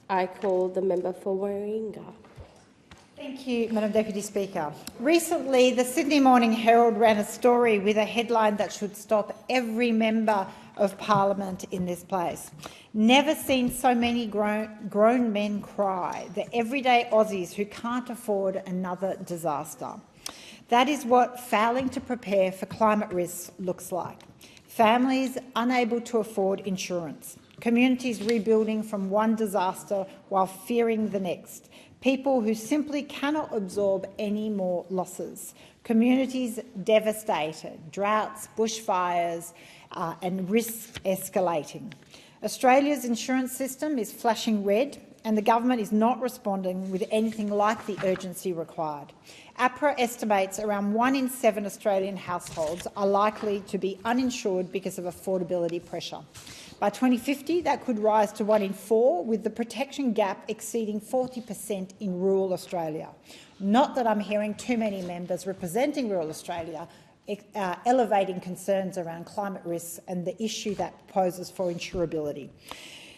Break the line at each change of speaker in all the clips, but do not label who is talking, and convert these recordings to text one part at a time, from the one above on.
I call the member for Warringah.
Thank you, Madam Deputy Speaker. Recently, the Sydney Morning Herald ran a story with a headline that should stop every member of Parliament in this place. Never seen so many grown men cry, the everyday Aussies who can't afford another disaster. That is what failing to prepare for climate risks looks like. Families unable to afford insurance, communities rebuilding from one disaster while fearing the next, people who simply cannot absorb any more losses, communities devastated, droughts, bushfires and risks escalating. Australia's insurance system is flashing red and the government is not responding with anything like the urgency required. APRA estimates around 1 in 7 Australian households are likely to be uninsured because of affordability pressure. By 2050, that could rise to 1 in 4, with the protection gap exceeding 40% in rural Australia. Not that I'm hearing too many members representing rural Australia elevating concerns around climate risks and the issue that poses for insurability.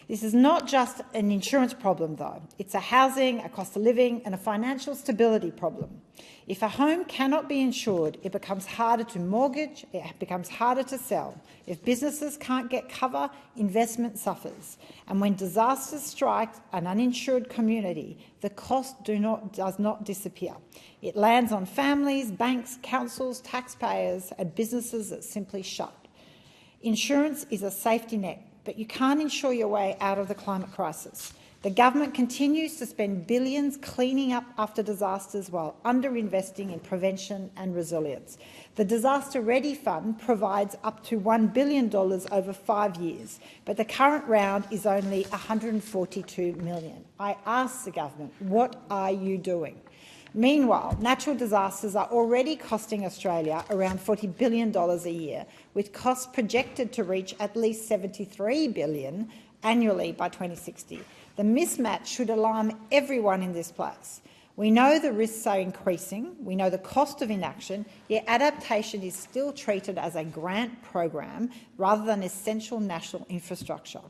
This is not just an insurance problem, though. It's a housing, a cost of living and a financial stability problem. If a home cannot be insured, it becomes harder to mortgage, it becomes harder to sell. If businesses can't get cover, investment suffers. And when disasters strike an uninsured community, the cost does not disappear. It lands on families, banks, councils, taxpayers and businesses that simply shut. Insurance is a safety net, but you can't insure your way out of the climate crisis. The government continues to spend billions cleaning up after disasters while underinvesting in prevention and resilience. The Disaster Ready Fund provides up to $1 billion over 5 years, but the current round is only $142 million. I ask the government, what are you doing? Meanwhile, natural disasters are already costing Australia around $40 billion a year, with costs projected to reach at least $73 billion annually by 2060. The mismatch should alarm everyone in this place. We know the risks are increasing, we know the cost of inaction, yet adaptation is still treated as a grant program rather than essential national infrastructure.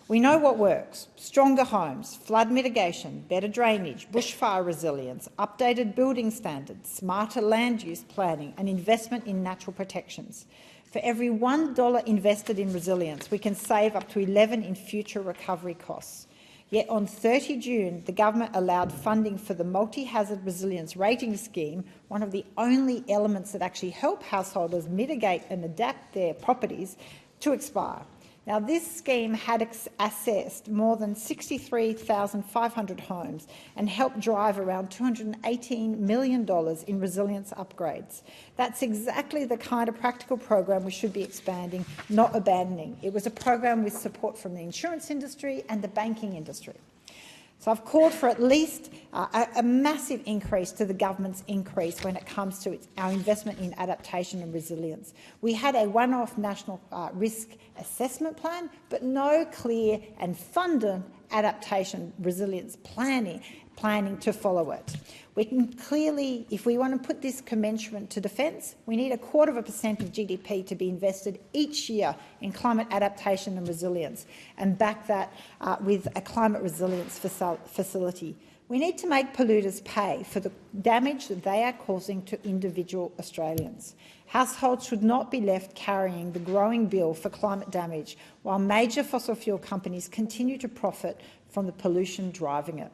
We know what works: stronger homes, flood mitigation, better drainage, bushfire resilience, updated building standards, smarter land use planning and investment in natural protections. For every $1 invested in resilience, we can save up to 11 in future recovery costs. Yet on 30 June, the government allowed funding for the Multi-Hazard Resilience Rating Scheme, one of the only elements that actually help householders mitigate and adapt their properties, to expire. Now, this scheme had assessed more than 63,500 homes and helped drive around $218 million in resilience upgrades. That's exactly the kind of practical program we should be expanding, not abandoning. It was a program with support from the insurance industry and the banking industry. So I've called for at least a massive increase to the government's increase when it comes to our investment in adaptation and resilience. We had a one-off national risk assessment plan, but no clear and funded adaptation resilience planning to follow it. We can clearly, if we want to put this commensurate to defence, we need 0.25% of GDP to be invested each year in climate adaptation and resilience, and back that with a climate resilience facility. We need to make polluters pay for the damage that they are causing to individual Australians. Households should not be left carrying the growing bill for climate damage while major fossil fuel companies continue to profit from the pollution driving it.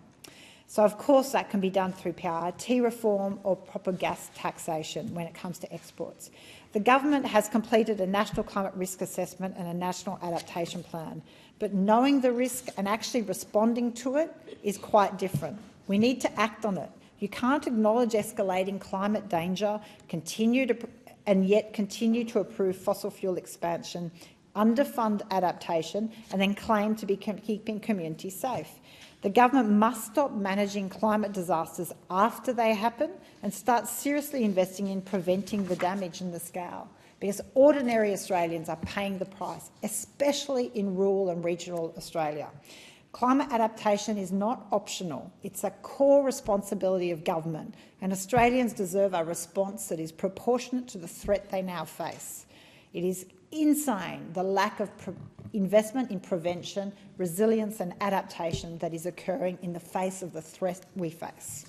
So, of course, that can be done through PRT reform or proper gas taxation when it comes to exports. The government has completed a national climate risk assessment and a national adaptation plan, but knowing the risk and actually responding to it is quite different. We need to act on it. You can't acknowledge escalating climate danger, and yet continue to approve fossil fuel expansion, underfund adaptation, and then claim to be keeping communities safe. The government must stop managing climate disasters after they happen and start seriously investing in preventing the damage and the scale, because ordinary Australians are paying the price, especially in rural and regional Australia. Climate adaptation is not optional. It's a core responsibility of government, and Australians deserve a response that is proportionate to the threat they now face. It is insane, the lack of investment in prevention, resilience and adaptation that is occurring in the face of the threat we face.